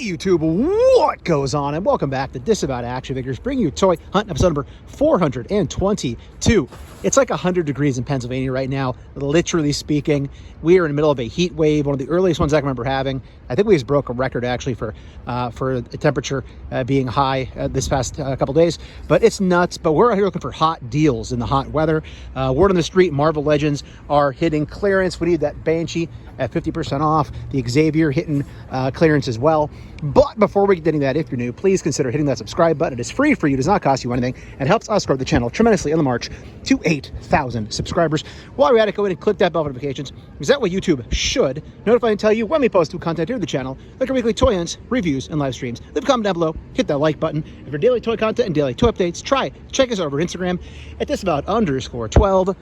YouTube, what goes on? And welcome back to Disavowed Action Figures, bringing you Toy Hunt episode number 422. It's like 100 degrees in Pennsylvania right now, literally speaking. We are in the middle of a heat wave, one of the earliest ones I can remember having. I think we just broke a record actually for the temperature being high this past couple days, but it's nuts. But we're out here looking for hot deals in the hot weather. Word on the street, Marvel Legends are hitting clearance. We need that Banshee at 50% off, the Xavier hitting clearance as well. But before we get into that, if you're new, please consider hitting that subscribe button. It is free for you, does not cost you anything, and helps us grow the channel tremendously on the march to 8,000 subscribers. While you're at it, go ahead and click that bell notifications, because that way YouTube should notify and tell you when we post new content here to the channel, like our weekly toy hunts, reviews, and live streams. Leave a comment down below, hit that like button. If you're daily toy content and daily toy updates, check us over Instagram at Disavowed_12.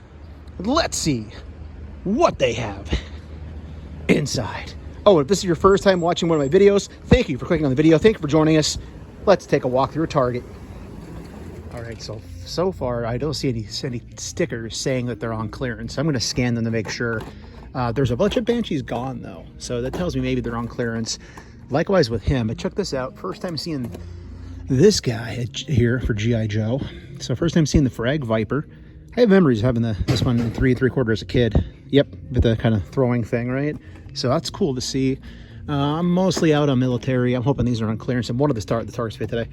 Let's see what they have inside. Oh, if this is your first time watching one of my videos, thank you for clicking on the video. Thank you for joining us. Let's take a walk through a Target. All right, so far I don't see any stickers saying that they're on clearance. I'm going to scan them to make sure. There's a bunch of Banshees gone though, so that tells me maybe they're on clearance. Likewise with him. But check this out. First time seeing this guy here for G.I. Joe. So first time seeing the Frag Viper. I have memories of having this one in 3 3/4 as a kid. Yep, with the kind of throwing thing, right? So that's cool to see. I'm mostly out on military. I'm hoping these are on clearance. I'm one of the Targets today.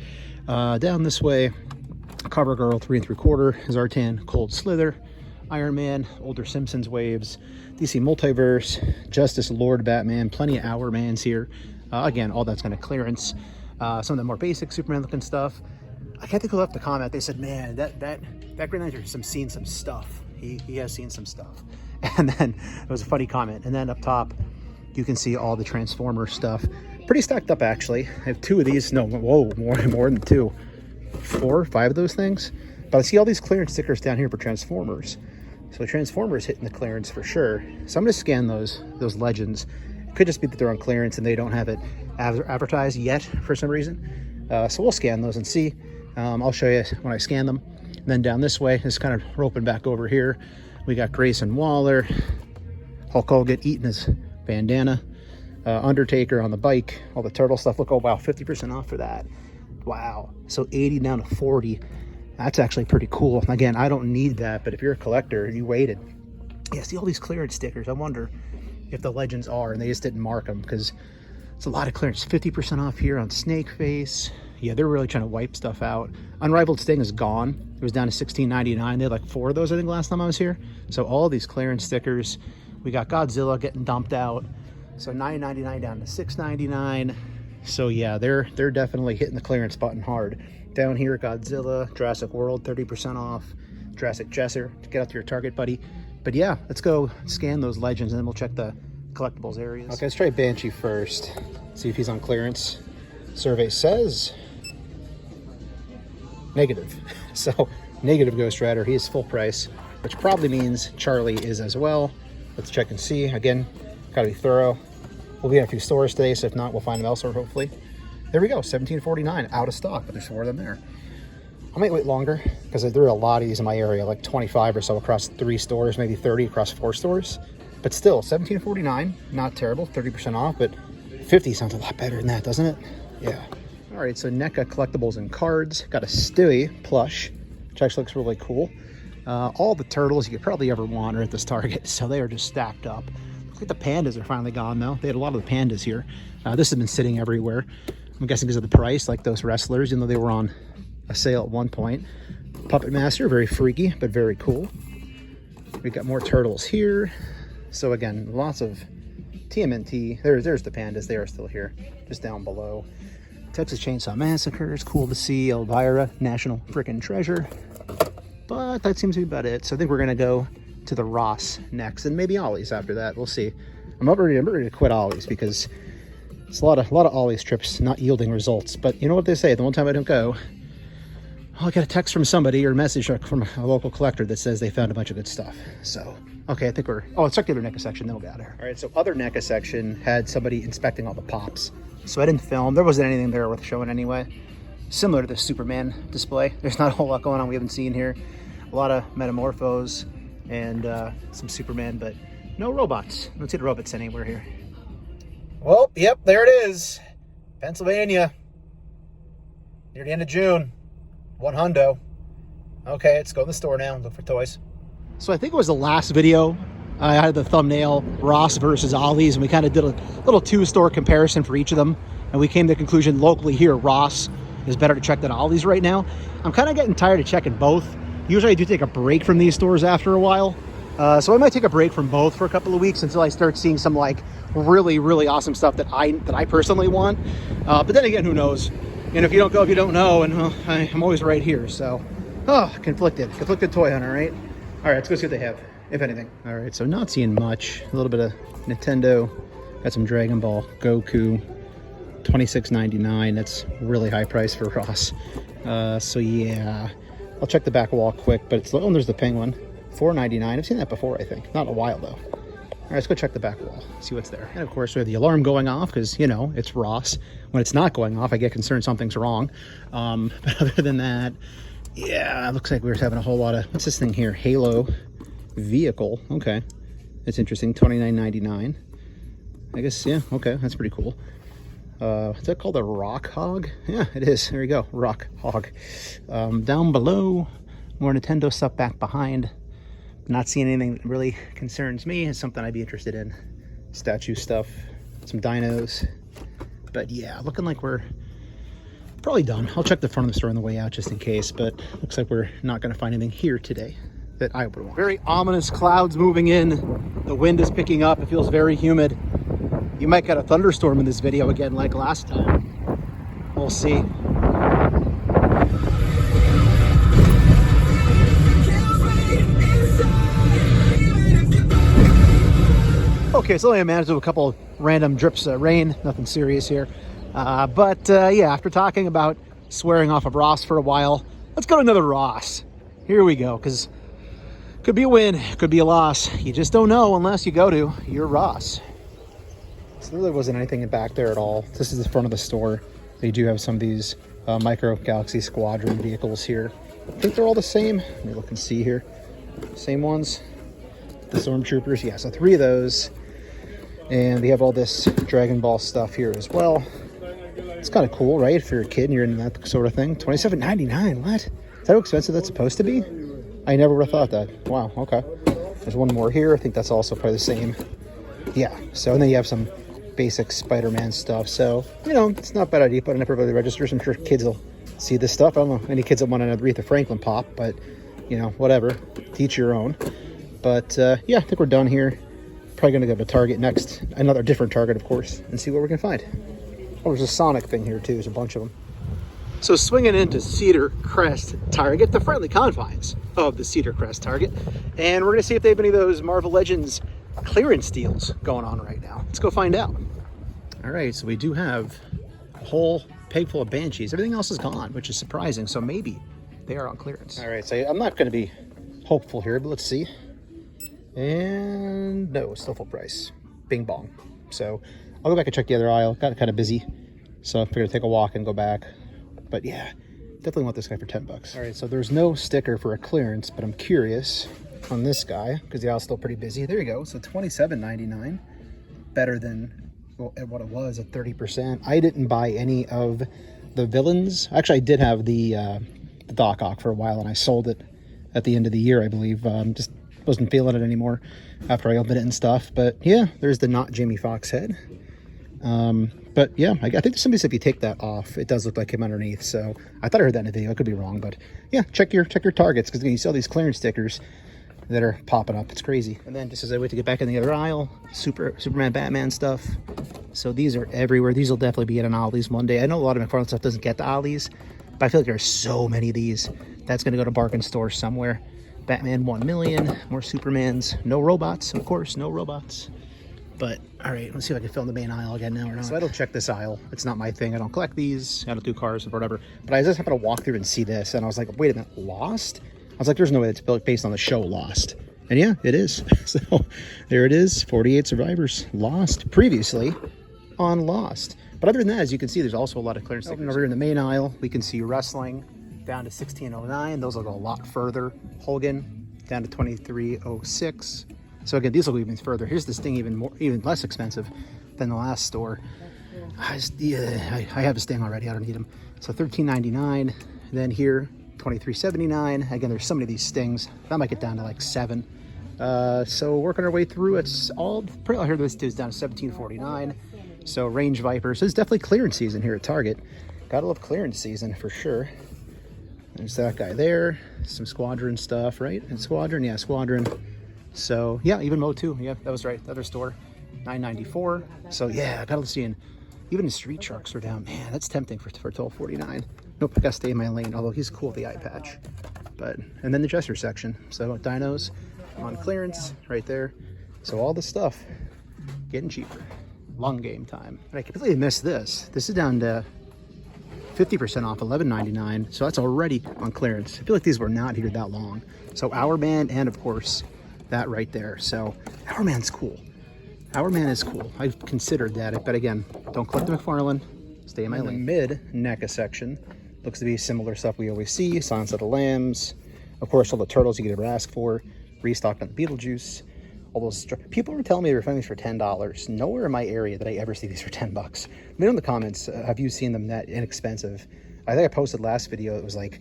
Down this way, Cover Girl 3 3/4, Zartan, Cold Slither, Iron Man, older Simpsons waves, DC Multiverse, Justice Lord Batman, plenty of Hour Mans here. Again, all that's going to clearance. Some of the more basic Superman looking stuff. I can't think who left the comment. They said, man, that Green Lantern has seen some stuff. He has seen some stuff. And then it was a funny comment. And then up top, you can see all the Transformer stuff. Pretty stacked up, actually. I have 2 of these. No, whoa, more than 2. 4, 5 of those things. But I see all these clearance stickers down here for Transformers. So Transformers hitting the clearance for sure. So I'm going to scan those Legends. It could just be that they're on clearance and they don't have it advertised yet for some reason. So we'll scan those and see. I'll show you when I scan them. And then down this way, it's kind of roping back over here. We got Grayson Waller, Hulk Hogan eating his bandana, Undertaker on the bike, all the turtle stuff. Look, oh wow, 50% off for that. Wow, so 80 down to 40. That's actually pretty cool. Again, I don't need that, but if you're a collector and you waited, yeah, see all these clearance stickers. I wonder if the Legends are, and they just didn't mark them because it's a lot of clearance. 50% off here on Snake Face. Yeah, they're really trying to wipe stuff out. Unrivaled Sting is gone. It was down to $16.99. They had like 4 of those, I think, last time I was here. So all these clearance stickers. We got Godzilla getting dumped out. So $9.99 down to $6.99. So yeah, they're definitely hitting the clearance button hard. Down here, Godzilla, Jurassic World, 30% off. Jurassic Jesser, get out to your Target, buddy. But yeah, let's go scan those Legends and then we'll check the collectibles areas. Okay, let's try Banshee first. See if he's on clearance. Survey says negative. So negative Ghost Rider. He is full price, which probably means Charlie is as well. Let's check and see. Again, gotta be thorough. We'll be in a few stores today, so if not, we'll find them elsewhere hopefully. There we go, $17.49, out of stock, but there's 4 of them there. I might wait longer because there are a lot of these in my area, like 25 or so across 3 stores, maybe 30 across 4 stores. But still, $17.49, not terrible, 30% off, but 50 sounds a lot better than that, doesn't it? Yeah. All right, so NECA collectibles and cards. Got a Stewie plush, which actually looks really cool. All the turtles you could probably ever want are at this Target, so they are just stacked up. Looks like the pandas are finally gone, though. They had a lot of the pandas here. This has been sitting everywhere. I'm guessing because of the price, like those wrestlers, even though they were on a sale at one point. Puppet Master, very freaky, but very cool. We got more turtles here. So again, lots of TMNT. There's the pandas. They are still here, just down below. Texas Chainsaw Massacre is cool to see. Elvira, National Frickin' Treasure. But that seems to be about it. So I think we're going to go to the Ross next, and maybe Ollie's after that. We'll see. I'm not ready to quit Ollie's because it's a lot of Ollie's trips not yielding results. But you know what they say, the one time I don't go, I'll get a text from somebody or a message from a local collector that says they found a bunch of good stuff. So, okay, I think let's check the other NECA section, then we'll get out of here. All right, so other NECA section had somebody inspecting all the pops. So I didn't film. There wasn't anything there worth showing anyway. Similar to the Superman display. There's not a whole lot going on we haven't seen here. A lot of Metamorphos and some Superman, but no robots. I don't see the robots anywhere here. Well, yep, there it is. Pennsylvania. Near the end of June. $100. Okay, let's go in the store now and look for toys. So I think it was the last video. I had the thumbnail, Ross versus Ollie's, and we kind of did a little two-store comparison for each of them. And we came to the conclusion locally here, Ross is better to check than Ollie's right now. I'm kind of getting tired of checking both. Usually I do take a break from these stores after a while. So I might take a break from both for a couple of weeks until I start seeing some like really, really awesome stuff that I personally want. But then again, who knows? And if you don't go, if you don't know, and well, I'm always right here. So, conflicted toy hunter, right? All right, let's go see what they have, if anything. All right, so not seeing much. A little bit of Nintendo. Got some Dragon Ball, Goku, $26.99. That's really high price for Ross. So yeah, I'll check the back wall quick. But it's there's the Penguin, $4.99. I've seen that before, I think. Not in a while though. All right, let's go check the back wall, see what's there. And of course, we have the alarm going off because, you know, it's Ross. When it's not going off, I get concerned something's wrong. But other than that, yeah, it looks like we're having a whole lot of, what's this thing here? Halo vehicle. Okay, that's interesting. $29.99. I guess, yeah, okay, that's pretty cool. Is that called a Rock Hog? Yeah, it is. There you go, Rock Hog. Down below, more Nintendo stuff back behind. Not seeing anything that really concerns me. It's something I'd be interested in. Statue stuff, some dinos. But yeah, looking like we're probably done. I'll check the front of the store on the way out just in case, but looks like we're not going to find anything here today that I would want. Very ominous clouds moving in. The wind is picking up. It feels very humid. You might get a thunderstorm in this video again like last time. We'll see. Okay, so I managed to do a couple random drips of rain, nothing serious here. Yeah, after talking about swearing off of Ross for a while, let's go to another Ross. Here we go, because could be a win, could be a loss. You just don't know unless you go to your Ross. So there really wasn't anything back there at all. This is the front of the store. They do have some of these Micro Galaxy Squadron vehicles here. I think they're all the same. Let me look and see here. Same ones. The Stormtroopers, yeah, so 3 of those. And they have all this Dragon Ball stuff here as well. It's kind of cool, right? If you're a kid and you're into that sort of thing. $27.99, what? Is that how expensive that's supposed to be? I never would have thought that. Wow, okay. There's one more here. I think that's also probably the same. Yeah, so and then you have some basic Spider-Man stuff. So, you know, it's not a bad idea. Put it up the registers. I'm sure kids will see this stuff. I don't know any kids that want an Aretha Franklin pop, but, you know, whatever. Teach your own. But, yeah, I think we're done here. Probably going to go to Target next. Another different Target, of course, and see what we can find. Oh, there's a Sonic thing here, too. There's a bunch of them. So swinging into Cedar Crest Target, the friendly confines of the Cedar Crest Target. And we're going to see if they have any of those Marvel Legends clearance deals going on right now. Let's go find out. All right, so we do have a whole peg full of Banshees. Everything else is gone, which is surprising. So maybe they are on clearance. All right, so I'm not going to be hopeful here, but let's see. And no, still full price. Bing bong. So I'll go back and check the other aisle. Got kind of busy, so I figured to take a walk and go back. But yeah, definitely want this guy for $10. All right, so there's no sticker for a clearance, but I'm curious on this guy because the aisle's still pretty busy. There you go. So $27.99, better than what it was at 30%. I didn't buy any of the villains. Actually, I did have the Doc Ock for a while, and I sold it at the end of the year, I believe. Just wasn't feeling it anymore after I opened it and stuff. But yeah, there's the not Jamie Foxx head. But yeah, I think somebody said if you take that off, it does look like him underneath. So I thought I heard that in the video. I could be wrong, but yeah, check your targets because you see all these clearance stickers that are popping up. It's crazy. And then just as I wait to get back in the other aisle, Superman, Batman stuff. So these are everywhere. These will definitely be at an Ollie's one day. I know a lot of McFarlane stuff doesn't get to Ollie's, but I feel like there's so many of these. That's going to go to bargain stores somewhere. Batman 1 million, more Supermans. No robots, of course, no robots. But, all right, let's see if I can film the main aisle again now or not. So I don't check this aisle. It's not my thing. I don't collect these. I don't do cars or whatever. But I just happened to walk through and see this, and I was like, wait a minute, Lost? I was like, there's no way that's based on the show Lost. And yeah, it is. So there it is, 48 survivors. Lost, previously on Lost. But other than that, as you can see, there's also a lot of clearance stickers. Over here in the main aisle, we can see wrestling down to $16.09. Those will go a lot further. Hogan down to $23.06. So again, these will go even further. Here's this thing even less expensive than the last store. I have a Sting already. I don't need them. So $13.99. Then here, $23.79. Again, there's so many of these Stings. That might get down to like $7. So working our way through, it's all pretty. I heard this is down to $17.49. So Range Vipers. So it's definitely clearance season here at Target. Gotta love clearance season for sure. There's that guy there. Some Squadron stuff, right? And Squadron, yeah, Squadron. So yeah, even MOTU. Yeah, that was right. The other store, $9.94. So yeah, gotta love seeing. Even the Street Sharks are down. Man, that's tempting for $12.49. Nope, I gotta stay in my lane. Although he's cool with the eye patch. And then the Jester section. So dinos on clearance right there. So all the stuff getting cheaper. Long game time. And I completely missed this. This is down to 50% off, $11.99. So that's already on clearance. I feel like these were not here that long. So Hour Man and of course that right there. So Hour Man's cool. Hour Man is cool. I've considered that, but again, don't collect the McFarlane. Stay in my lane. Mid NECA section looks to be similar stuff we always see. Silence of the Lambs. Of course, all the turtles you could ever ask for. Restocked on Beetlejuice. All those people were telling me they were finding these for $10. Nowhere in my area did I ever see these for $10. Let me know in the comments, have you seen them that inexpensive? I think I posted last video, it was like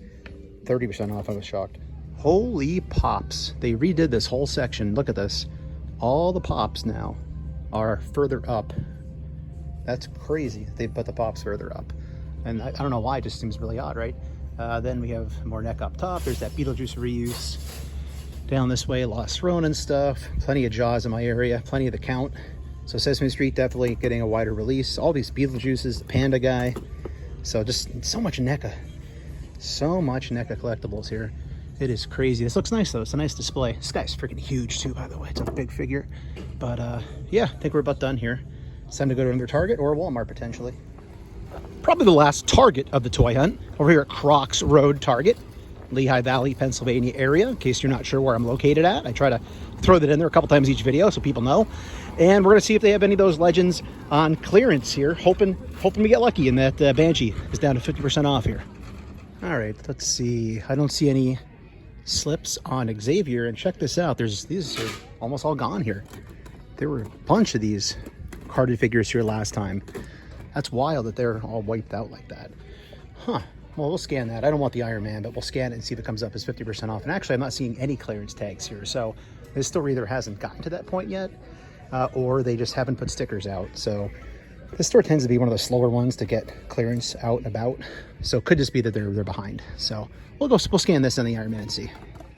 30% off. I was shocked. Holy pops. They redid this whole section. Look at this. All the pops now are further up. That's crazy. They put the pops further up. And I don't know why, it just seems really odd, right? Then we have more neck up top. There's that Beetlejuice reuse. Down this way, Lost Ronin stuff. Plenty of Jaws in my area. Plenty of the Count. So Sesame Street definitely getting a wider release. All these Beetlejuices, the Panda guy. So just so much NECA. So much NECA collectibles here. It is crazy. This looks nice though. It's a nice display. This guy's freaking huge too, by the way. It's a big figure. But yeah, I think we're about done here. It's time to go to another Target or a Walmart potentially. Probably the last Target of the toy hunt. Over here at Krocks Road Target. Lehigh Valley, Pennsylvania area, in case you're not sure where I'm located at. I try to throw that in there a couple times each video so people know. And we're gonna see if they have any of those legends on clearance here. Hoping we get lucky and that Banshee is down to 50% off here. All right, let's see. I don't see any slips on Xavier, and check this out. These are almost all gone here. There were a bunch of these carded figures here last time. That's wild that they're all wiped out like that. Huh. Well, we'll scan that. I don't want the Iron Man, but we'll scan it and see if it comes up as 50% off. And actually, I'm not seeing any clearance tags here. So this store either hasn't gotten to that point yet, or they just haven't put stickers out. So this store tends to be one of the slower ones to get clearance out and about. So it could just be that they're behind. So we'll scan this on the Iron Man and see.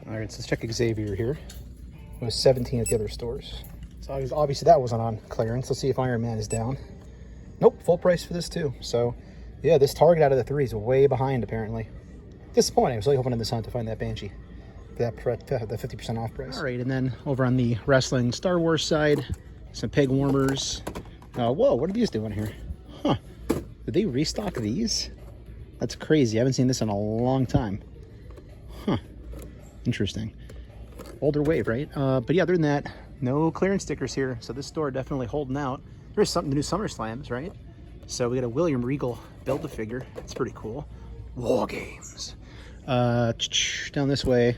All right, so let's check Xavier here. It was 17 at the other stores. So obviously that wasn't on clearance. Let's see if Iron Man is down. Nope, full price for this too. So yeah, this Target out of the three is way behind apparently. Disappointing. I was really hoping in this hunt to find that Banshee for that 50% off price. All right, and then over on the wrestling Star Wars side, some peg warmers. Whoa, what are these doing here? Huh? Did they restock these? That's crazy. I haven't seen this in a long time. Huh? Interesting. Older wave, right? But yeah, other than that, no clearance stickers here. So this store definitely holding out. There's something, the new SummerSlams, right? So we got a William Regal Build-A-Figure. It's pretty cool. War Games. Down this way.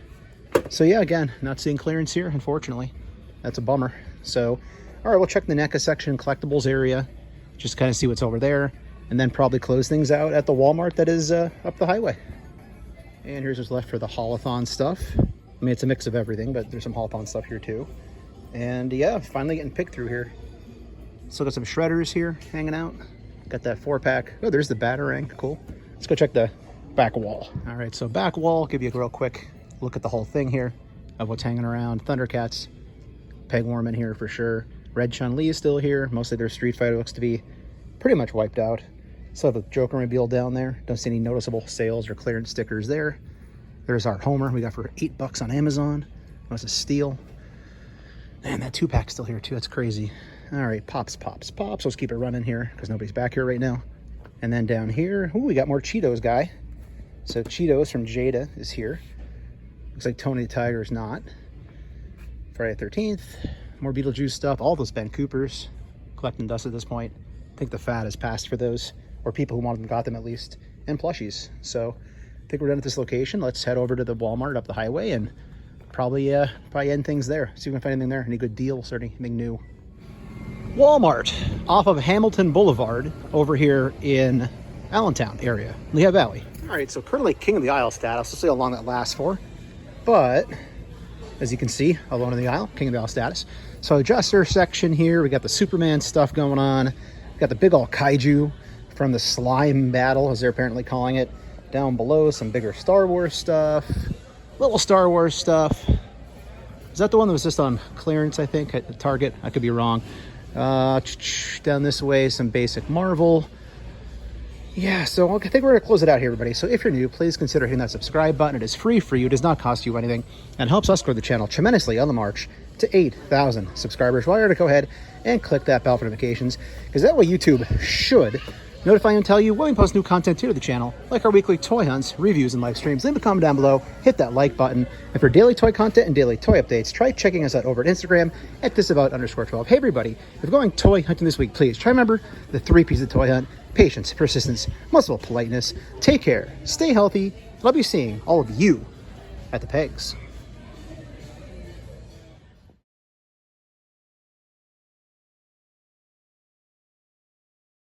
So yeah, again, not seeing clearance here, unfortunately. That's a bummer. So, all right, we'll check the NECA section, collectibles area, just kind of see what's over there, and then probably close things out at the Walmart that is up the highway. And here's what's left for the Haulathon stuff. I mean, it's a mix of everything, but there's some Haulathon stuff here too. And yeah, finally getting picked through here. Still got some shredders here hanging out. Got that 4-pack. Oh, there's the Batarang. Cool. Let's go check the back wall. All right, so back wall, give you a real quick look at the whole thing here of what's hanging around. Thundercats, peg worm in here for sure. Red Chun-Li is still here. Mostly their Street Fighter looks to be pretty much wiped out. Still have the Joker mobile down there. Don't see any noticeable sales or clearance stickers there. There's our Homer we got for $8 on Amazon. That's a steal. And that 2-pack's still here too. That's crazy. All right, pops. Let's keep it running here because nobody's back here right now. And then down here, ooh, we got more Cheetos guy. So Cheetos from Jada is here. Looks like Tony the Tiger is not. Friday the 13th. More Beetlejuice stuff. All those Ben Coopers. Collecting dust at this point. I think the fad has passed for those, or people who wanted them got them at least. And plushies. So I think we're done at this location. Let's head over to the Walmart up the highway and probably end things there. See if we can find anything there. Any good deals or anything new. Walmart off of Hamilton Boulevard over here in Allentown area, Lehigh Valley. All right, so currently King of the Aisle status. Let's see how long that lasts for. But as you can see, alone in the aisle, King of the Aisle status. So adjuster section here, we got the Superman stuff going on. We got the big ol' kaiju from the slime battle, as they're apparently calling it. Down below, some bigger Star Wars stuff, little Star Wars stuff. Is that the one that was just on clearance, I think, at the Target? I could be wrong. Down this way, some basic Marvel. Yeah, so I think we're going to close it out here, everybody. So if you're new, please consider hitting that subscribe button. It is free for you. It does not cost you anything and helps us grow the channel tremendously on the march to 8,000 subscribers. While you're to go ahead and click that bell for notifications, because that way YouTube should notify you and tell you when we post new content here to the channel, like our weekly toy hunts, reviews, and live streams. Leave a comment down below, hit that like button. And for daily toy content and daily toy updates, try checking us out over at Instagram at Disavowed_12. Hey everybody, if you're going toy hunting this week, please try remember the 3 P's of toy hunt: patience, persistence, muscle, politeness. Take care, stay healthy. Love you seeing all of you at the pegs.